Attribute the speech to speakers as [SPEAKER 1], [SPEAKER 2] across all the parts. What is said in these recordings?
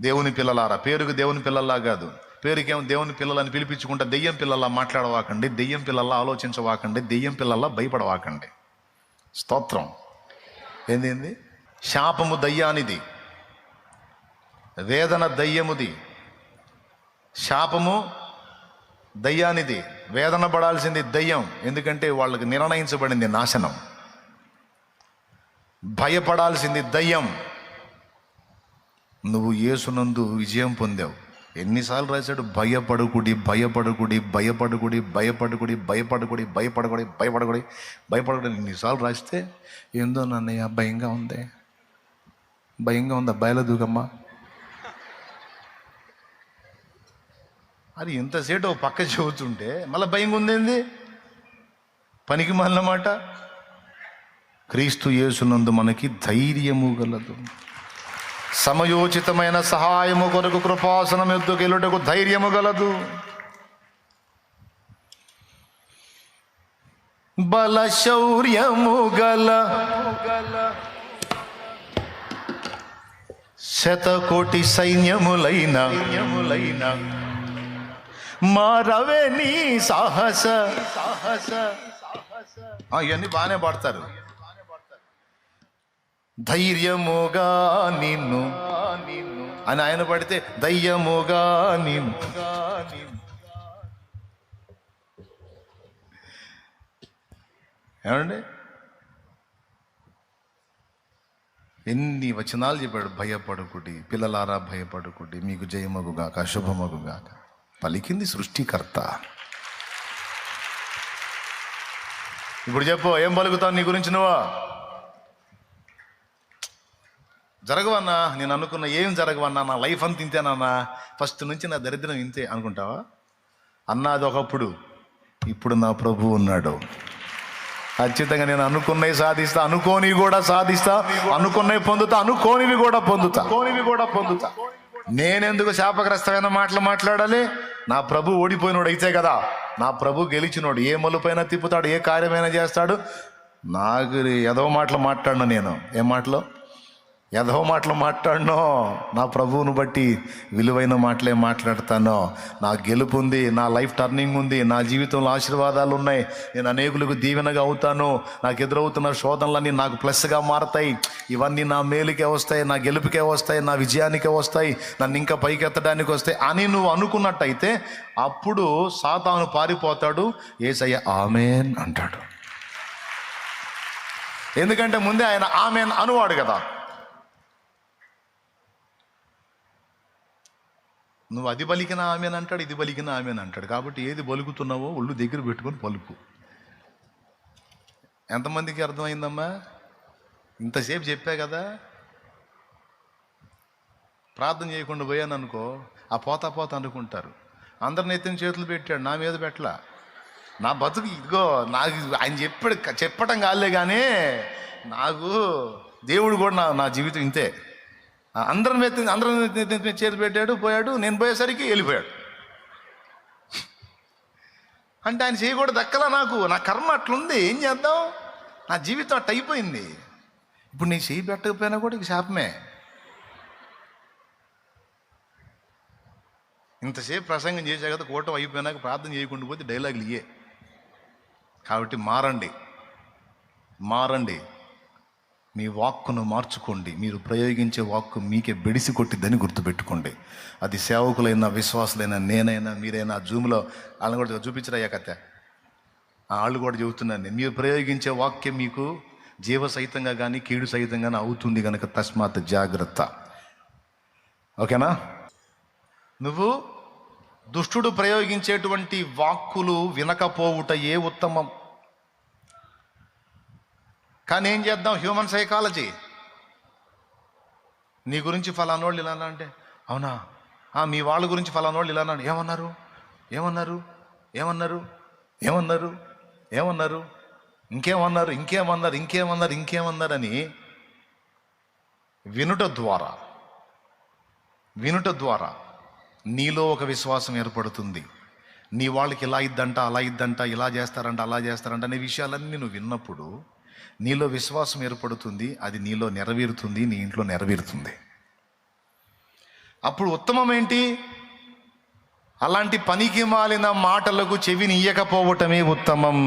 [SPEAKER 1] దేవుని పిల్లలారా, పేరుకు దేవుని పిల్లల్లా కాదు, పేరుకేమో దేవుని పిల్లలని పిలిపించుకుంటా దెయ్యం పిల్లల్లా మాట్లాడవాకండి, దెయ్యం పిల్లల్లా ఆలోచించవాకండి, దెయ్యం పిల్లల్లా భయపడవాకండి. స్తోత్రం. ఏంది? శాపము దయ్యానిది, వేదన దయ్యముది. శాపము దయ్యానిది, వేదన పడాల్సింది దయ్యం. ఎందుకంటే వాళ్ళకి నిర్ణయించబడింది నాశనం. భయపడాల్సింది దయ్యం. నువ్వు యేసునందు విజయం పొందావు. ఎన్నిసార్లు రాశాడు? భయపడుకుడి, భయపడుకుడి, భయపడుకుడి, భయపడుకుడి, భయపడుకుడి, భయపడకుడి, భయపడకుడి, భయపడకుడి. ఎన్నిసార్లు రాస్తే ఏందో నన్నయ్య భయంగా ఉంది, భయంగా ఉందా, భయలో దూకమ్మా అది ఎంతసేపు పక్క చెబుతుంటే మళ్ళీ భయంగా ఉందేంది? పనికి మాలిన మాట. క్రీస్తు యేసునందు మనకి ధైర్యము గలదు. సమయోచితమైన సహాయము కొరకు కృపాసనం ఎద్దుకు వెళ్ళుటకు ధైర్యము గలదు. బల శౌర్యము గల శతకోటి సైన్యములైన మారవే నీ సాహస. ఇవన్నీ బాగానే పాడతారు. ధైర్యముగా నిన్ను అని ఆయన పడితే దయ్యముగా నిన్ను. ఏమండి? ఎన్ని వచనాలు చెప్పాడు. భయపడుకుడి పిల్లలారా, భయపడుకుడి, మీకు జయమగుగాక, శుభమగుగాక. పలికింది సృష్టికర్త. ఇప్పుడు చెప్పు, ఏం పలుకుతావు నీ గురించి? నువ్వు జరగవన్నా, నేను అనుకున్న ఏం జరగవన్నా, నా లైఫ్ అంత ఇంతేనన్నా, ఫస్ట్ నుంచి నా దరిద్రం ఇంతే అనుకుంటావా? అన్నా అది ఒకప్పుడు, ఇప్పుడు నా ప్రభు ఉన్నాడు. ఖచ్చితంగా నేను అనుకున్నవి సాధిస్తా, అనుకోనివి కూడా సాధిస్తా, అనుకున్నవి పొందుతా, అనుకోనివి కూడా పొందుతా. నేనెందుకు శాపగ్రస్తమైన మాటలు మాట్లాడాలి? నా ప్రభు ఓడిపోయినోడు అయితే కదా, నా ప్రభు గెలిచినోడు. ఏ మలుపైనా తిప్పుతాడు, ఏ కార్యమైనా చేస్తాడు. నాకు ఎదవ మాటలు మాట్లాడను నేను. ఏం మాటలు? ఎదవ మాటలు మాట్లాడను. నా ప్రభువును బట్టి విలువైన మాటలే మాట్లాడతాను. నా గెలుపు ఉంది, నా లైఫ్ టర్నింగ్ ఉంది, నా జీవితంలో ఆశీర్వాదాలు ఉన్నాయి, నేను అనేకులకు దీవెనగా అవుతాను, నాకు ఎదురవుతున్న శోధనలన్నీ నాకు ప్లస్గా మారతాయి, ఇవన్నీ నా మేలుకే వస్తాయి, నా గెలుపుకే వస్తాయి, నా విజయానికే వస్తాయి, నన్ను ఇంకా పైకెత్తడానికి వస్తాయి అని నువ్వు అనుకున్నట్టయితే అప్పుడు సాతాను పారిపోతాడు, యేసయ్య ఆమేన్ అంటాడు. ఎందుకంటే ముందే ఆయన ఆమేన్ అనువాడు కదా. నువ్వు అది పలికిన ఆమెన్ అంటాడు, ఇది పలికిన ఆమెన్ అంటాడు. కాబట్టి ఏది పలుకుతున్నావో ఒళ్ళు దగ్గర పెట్టుకొని పలుకు. ఎంతమందికి అర్థమైందమ్మా? ఇంతసేపు చెప్పా కదా. ప్రార్థన చేయకుండా పోయాను అనుకో, ఆ పోతా అనుకుంటారు. అందరిని ఎత్తిన చేతులు పెట్టాడు, నా మీద పెట్టలా. నా బతుకు ఇదిగో, నాకు ఆయన చెప్పడం కాలే కానీ నాకు దేవుడు కూడా నా జీవితం ఇంతే. అందరిని చేతి పెట్టాడు, పోయాడు, నేను పోయేసరికి వెళ్ళిపోయాడు. అంటే ఆయన చేయకూడదు దక్కలా. నా కర్మ అట్లుంది, ఏం చేద్దాం? నా జీవితం అట్ట అయిపోయింది. ఇప్పుడు నేను చేయి పెట్టకపోయినా కూడా ఇక శాపమే. ఇంతసేపు ప్రసంగం చేసా కదా, కూటం అయిపోయినాక ప్రార్థన చేయకుండా పోతే డైలాగులు ఇయ్యే. కాబట్టి మారండి, మీ వాక్కును మార్చుకోండి. మీరు ప్రయోగించే వాక్కు మీకే బెడిసి కొట్టిద్దని గుర్తుపెట్టుకోండి. అది సేవకులైనా, విశ్వాసులైనా, నేనైనా, మీరైనా. జూమ్లో వాళ్ళని కూడా చూపించరయ్యా కథ, వాళ్ళు కూడా చెబుతున్నాను. మీరు ప్రయోగించే వాక్యం మీకు జీవ సహితంగా కానీ కీడు సహితంగానే అవుతుంది కనుక తస్మాత్ జాగ్రత్త. ఓకేనా? నువ్వు దుష్టుడు ప్రయోగించేటువంటి వాక్కులు వినకపోవుట ఏ ఉత్తమం. కానీ ఏం చేద్దాం? Human psychology. నీ గురించి ఫలానోళ్ళు ఇలా అంటే, అవునా, మీ వాళ్ళ గురించి ఫలానోళ్ళు ఇలా అన్నాడు, ఏమన్నారు, ఇంకేమన్నారని వినుట ద్వారా నీలో ఒక విశ్వాసం ఏర్పడుతుంది. నీ వాళ్ళకి ఇలా ఇద్దంట, అలా ఇద్దంట, ఇలా చేస్తారంట, అలా చేస్తారంట అనే విషయాలన్నీ నువ్వు విన్నప్పుడు నీలో విశ్వాసం ఏర్పడుతుంది. అది నీలో నెరవేరుతుంది, నీ ఇంట్లో నెరవేరుతుంది. అప్పుడు ఉత్తమం ఏంటి? అలాంటి పనికి మాలిన మాటలకు చెవిని ఇయ్యకపోవటమే ఉత్తమం.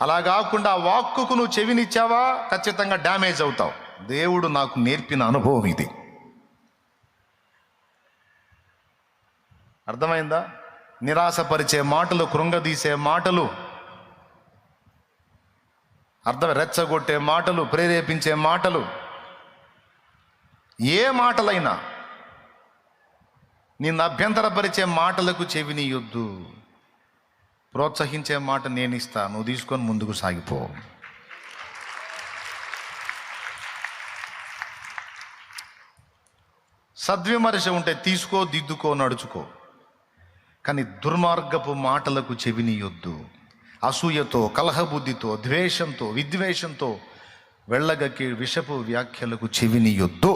[SPEAKER 1] అలా కాకుండా ఆ వాక్కుకు నువ్వు చెవినిచ్చావా, ఖచ్చితంగా డ్యామేజ్ అవుతావు. దేవుడు నాకు నేర్పిన అనుభవం ఇది. అర్థమైందా? నిరాశపరిచే మాటలు, కృంగదీసే మాటలు, రెచ్చగొట్టే మాటలు, ప్రేరేపించే మాటలు, ఏ మాటలైనా నిన్ను అభ్యంతరపరిచే మాటలకు చెవినియొద్దు. ప్రోత్సహించే మాట నేను ఇస్తా, నువ్వు తీసుకొని ముందుకు సాగిపో. సద్విమర్శ ఉంటే తీసుకో, దిద్దుకో, నడుచుకో. కానీ దుర్మార్గపు మాటలకు చెవినియొద్దు. అసూయతో, కలహబుద్ధితో, ద్వేషంతో, విద్వేషంతో వెళ్ళగక్కి విషపు వ్యాఖ్యలకు చెవినియొద్దు.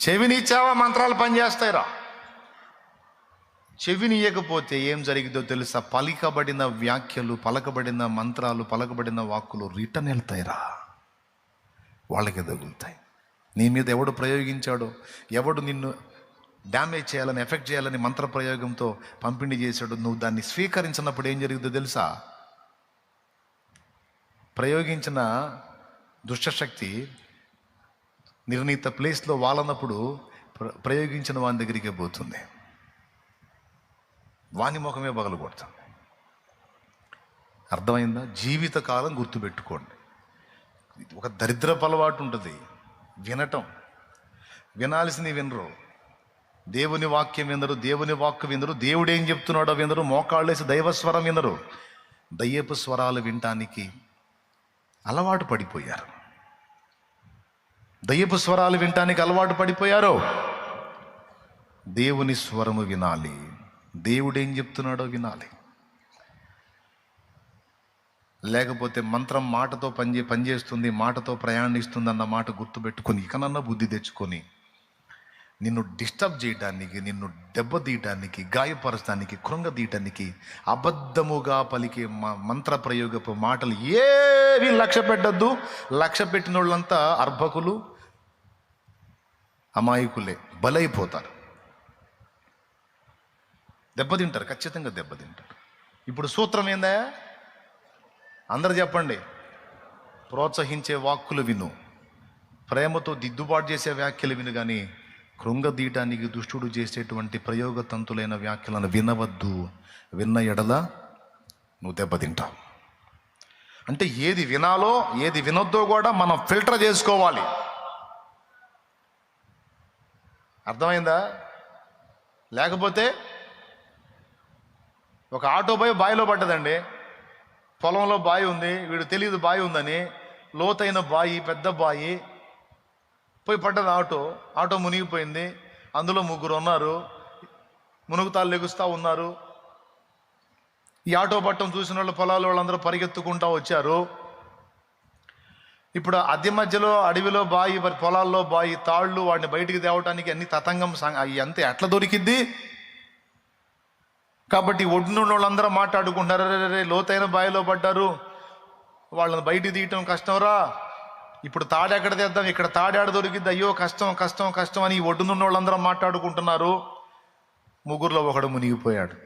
[SPEAKER 1] చెవినిచ్చావా మంత్రాలు పనిచేస్తాయిరా. చెవినియకపోతే ఏం జరిగిందో తెలుసా? పలికబడిన వ్యాఖ్యలు, పలకబడిన మంత్రాలు, పలకబడిన వాక్కులు రిటర్న్ వెళ్తాయిరా, వాళ్ళకి తగులుతాయి. నీ మీద ఎవడు ప్రయోగించాడో, ఎవడు నిన్ను డ్యామేజ్ చేయాలని, ఎఫెక్ట్ చేయాలని మంత్ర ప్రయోగంతో పంపిణీ చేశాడు, నువ్వు దాన్ని స్వీకరించినప్పుడు ఏం జరుగుతుందో తెలుసా? ప్రయోగించిన దుష్టశక్తి నిర్ణీత ప్లేస్లో వాలనప్పుడు ప్రయోగించిన వాని దగ్గరికే పోతుంది, వాని ముఖమే పగలు కొడుతుంది. అర్థమైందా? జీవితకాలం గుర్తుపెట్టుకోండి. ఒక దరిద్రపు అలవాటు ఉంటుంది, వినటం. వినాల్సింది వినరు, దేవుని వాక్యం వినరు, దేవుని వాక్కు వినరు, దేవుడు ఏం చెప్తున్నాడో వినరు, మోకాళ్ళేసి దైవస్వరం వినరు. దయ్యపు స్వరాలు వినటానికి అలవాటు పడిపోయారు. దయ్యపు స్వరాలు వినటానికి అలవాటు పడిపోయారు. దేవుని స్వరము వినాలి, దేవుడు ఏం చెప్తున్నాడో వినాలి. లేకపోతే మంత్రం మాటతో పనిచేస్తుంది, మాటతో ప్రయాణిస్తుంది అన్న మాట గుర్తుపెట్టుకొని ఇకనన్నా బుద్ధి తెచ్చుకొని నిన్ను డిస్టర్బ్ చేయడానికి, నిన్ను దెబ్బతీయటానికి, గాయపరచడానికి, కృంగదీయటానికి అబద్ధముగా పలికే మంత్ర ప్రయోగపు మాటలు ఏవి లక్ష్య పెట్టద్దు. లక్ష్య పెట్టిన వాళ్ళంతా అర్భకులు, అమాయకులే, బలైపోతారు, దెబ్బతింటారు, ఖచ్చితంగా దెబ్బతింటారు. ఇప్పుడు సూత్రం ఏందా? అందరు చెప్పండి. ప్రోత్సహించే వాక్కులు విను, ప్రేమతో దిద్దుబాటు చేసే వ్యాఖ్యలు విను, కానీ కృంగదీయటానికి దుష్టుడు చేసేటువంటి ప్రయోగ తంతులైన వ్యాఖ్యలను వినవద్దు. విన్న ఎడల నువ్వు దెబ్బతింటావు. అంటే ఏది వినాలో, ఏది వినొద్దో కూడా మనం ఫిల్టర్ చేసుకోవాలి. అర్థమైందా? లేకపోతే ఒక ఆటో పోయి బావిలో పడ్డదండి. పొలంలో బావి ఉంది, వీడు తెలియదు బావి ఉందని, లోతైన బావి, పెద్ద బావి, పోయి పడ్డది ఆటో మునిగిపోయింది. అందులో 3 ఉన్నారు, మునుగుతాలు లెగుస్తూ ఉన్నారు. ఈ ఆటో పట్టం చూసిన వాళ్ళు, పొలాల వాళ్ళందరూ పరిగెత్తుకుంటూ వచ్చారు. ఇప్పుడు అద్దె మధ్యలో అడవిలో బావి, పొలాల్లో బావి, తాళ్ళు, వాడిని బయటికి తేవటానికి అన్ని తతంగం అంతే ఎట్లా దొరికిద్ది. కాబట్టి ఒడ్డున వాళ్ళందరూ మాట్లాడుకుంటారు, రే లోతైన బావిలో పడ్డారు, వాళ్ళని బయటికి తీయటం కష్టంరా, ఇప్పుడు తాడు ఎక్కడ తెద్దాం, ఇక్కడ తాడాడ దొరికిద్ది, అయ్యో కష్టం కష్టం కష్టం అని ఈ ఒడ్డునున్న వాళ్ళందరూ మాట్లాడుకుంటున్నారు. 3లో ఒకడు మునిగిపోయాడు.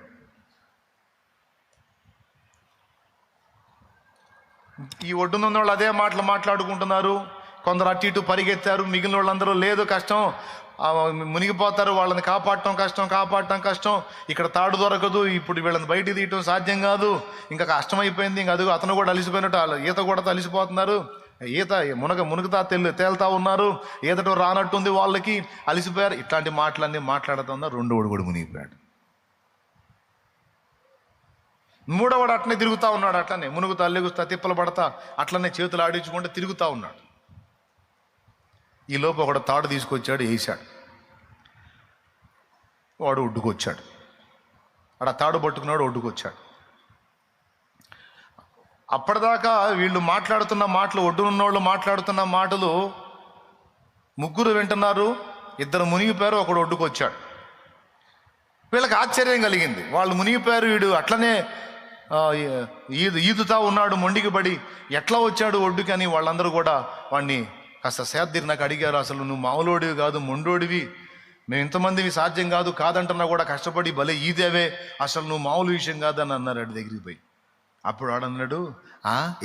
[SPEAKER 1] ఈ ఒడ్డునున్న వాళ్ళు అదే మాటలు మాట్లాడుకుంటున్నారు. కొందరు అటు ఇటు పరిగెత్తారు, మిగిలిన వాళ్ళందరూ లేదు కష్టం, మునిగిపోతారు, వాళ్ళని కాపాడటం కష్టం, ఇక్కడ తాడు దొరకదు, ఇప్పుడు వీళ్ళని బయటికి తీయటం సాధ్యం కాదు, ఇంకా కష్టమైపోయింది, ఇంకా అదుగు అతను కూడా అలిసిపోయినట్టు, ఈత కూడా అలిసిపోతున్నారు, ఈత మునుగుతా తేలుతా ఉన్నారు, ఈతటో రానట్టుంది, వాళ్ళకి అలిసిపోయారు. ఇట్లాంటి మాటలన్నీ మాట్లాడుతున్నా 2వాడు కూడా మునిగిపోయాడు. 3వాడు అట్లనే తిరుగుతూ ఉన్నాడు, అట్లనే మునుగుతా లెగుస్తా తిప్పలు పడతా అట్లనే చేతులు ఆడించుకుంటూ తిరుగుతూ ఉన్నాడు. ఈ లోపు ఒకడు తాడు తీసుకొచ్చాడు, వేసాడు, వాడు ఒడ్డుకొచ్చాడు. ఆడ తాడు పట్టుకున్నాడు, ఒడ్డుకొచ్చాడు. అప్పటిదాకా వీళ్ళు మాట్లాడుతున్న మాటలు, ఒడ్డునున్నోళ్ళు మాట్లాడుతున్న మాటలు 3 వింటున్నారు, 2 మునిగిపోయారు, ఒకడు ఒడ్డుకొచ్చాడు. వీళ్ళకి ఆశ్చర్యం కలిగింది. వాళ్ళు మునిగిపోయారు, వీడు అట్లనే ఈదుతా ఉన్నాడు మొండికి పడి. ఎట్లా వచ్చాడు ఒడ్డుకి అని వాళ్ళందరూ కూడా వాడిని కాస్త సేద్దిరి నాకు అడిగారు, అసలు నువ్వు మామూలోడివి కాదు, మొండోడివి, మేము ఇంతమందివి సాధ్యం కాదు, కాదంటున్నా కూడా కష్టపడి భలే ఈదేవే, అసలు నువ్వు మామూలు విషయం కాదని అన్నారు వాడి దగ్గరికి పోయి. అప్పుడు వాడు అన్నాడు,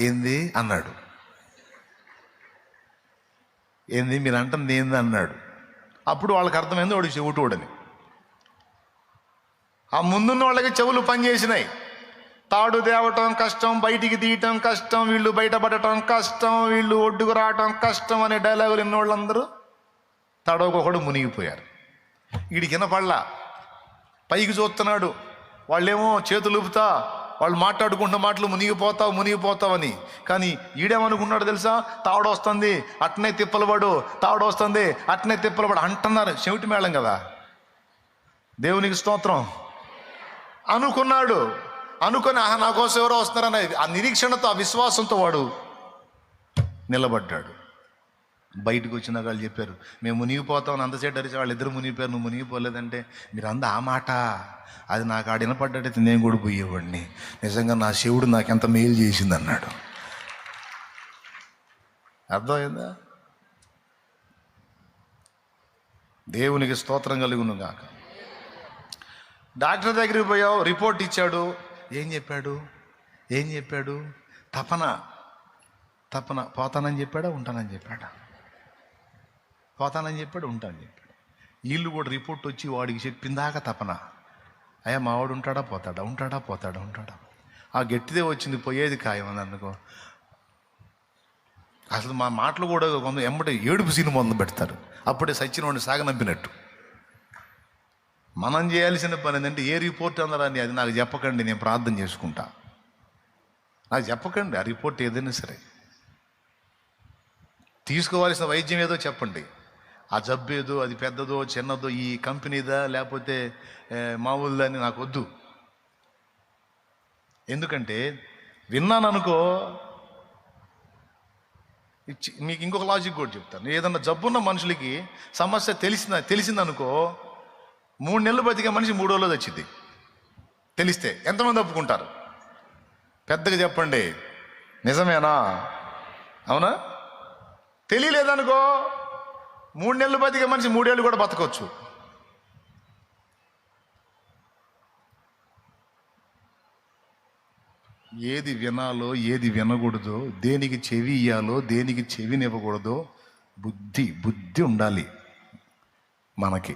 [SPEAKER 1] ఏంది అన్నాడు. ఏంది మీరు అంటుంది ఏంది అన్నాడు. అప్పుడు వాళ్ళకి అర్థమైంది వాడికి చెవిటోడని. ఆ ముందున్న వాళ్ళకి చెవులు పనిచేసినాయి. తాడు తేవటం కష్టం, బయటికి తీయటం కష్టం, వీళ్ళు బయటపడటం కష్టం, వీళ్ళు ఒడ్డుకు రావటం కష్టం అనే డైలాగులు విన్న వాళ్ళందరూ తడవకొకడు మునిగిపోయారు. వీడికి వినపడలా, పైకి చూస్తున్నాడు. వాళ్ళేమో చేతులు ఊపుతా వాళ్ళు మాట్లాడుకుంటున్న మాటలు మునిగిపోతావని. కానీ ఈడేమనుకున్నాడు తెలుసా, తాడు వస్తుంది అట్నే తిప్పలబడు, తాడు వస్తుంది అట్నే తిప్పలబడు అంటున్నారు. చెవిటి మేళం కదా, దేవునికి స్తోత్రం అనుకున్నాడు. అనుకొని నా కోసం ఎవరో వస్తున్నారని ఆ నిరీక్షణతో, ఆ విశ్వాసంతో వాడు నిలబడ్డాడు. బయటకు వచ్చిన వాళ్ళు చెప్పారు, మేము మునిగిపోతామని అంతసేపు అరిచి వాళ్ళిద్దరు మునిగిపోయారు, నువ్వు మునిగిపోలేదంటే మీరు ఆ మాట, అది నాకు ఆడ వినపడ్డట్టయితే నేను కూడా పోయేవాడిని, నిజంగా నా శివుడు నాకు ఎంత మేలు చేసింది అన్నాడు. అర్థమైందా? దేవునికి స్తోత్రం కలుగును గాక. డాక్టర్ దగ్గరికి పోయావు, రిపోర్ట్ ఇచ్చాడు. ఏం చెప్పాడు? తపన పోతానని చెప్పాడా, ఉంటానని చెప్పాడా? పోతానని చెప్పాడు, ఉంటానని చెప్పాడు. వీళ్ళు కూడా రిపోర్ట్ వచ్చి వాడికి చెప్పిందాక తపన. అయ్యా మావాడు ఉంటాడా. ఆ గట్టిదే వచ్చింది, పోయేది ఖాయం అని అనుకో. అసలు మా మాటలు కూడా కొంత ఎమ్మటే ఏడుపు సీను మొదలు పెడతారు. అప్పుడే సచిన వాడిని సాగనంపినట్టు. మనం చేయాల్సిన పని ఏంటంటే, ఏ రిపోర్ట్ అన్నారని అది నాకు చెప్పకండి, నేను ప్రార్థన చేసుకుంటా. నాకు చెప్పకండి ఆ రిపోర్ట్ ఏదైనా సరే. తీసుకోవాల్సిన వైద్యం ఏదో చెప్పండి. ఆ జబ్బు ఏదో, అది పెద్దదో చిన్నదో, ఈ కంపెనీదా లేకపోతే మామూలుదా అని నాకు వద్దు. ఎందుకంటే విన్నాను అనుకో, మీకు ఇంకొక లాజిక్ కూడా చెప్తాను. ఏదన్నా జబ్బున్న మనుషులకి సమస్య తెలిసిందనుకో, 3 నెలలు బతికే మనిషి 3 రోజుల్లో వచ్చింది తెలిస్తే ఎంతమంది ఒప్పుకుంటారు? పెద్దగా చెప్పండి, నిజమేనా? అవునా? తెలియలేదనుకో, 3 నెలలు బతికే మనిషి 3 ఏళ్ళు కూడా బతకొచ్చు. ఏది వినాలో ఏది వినకూడదో, దేనికి చెవి ఇయ్యాలో దేనికి చెవినివ్వకూడదో బుద్ధి ఉండాలి మనకి.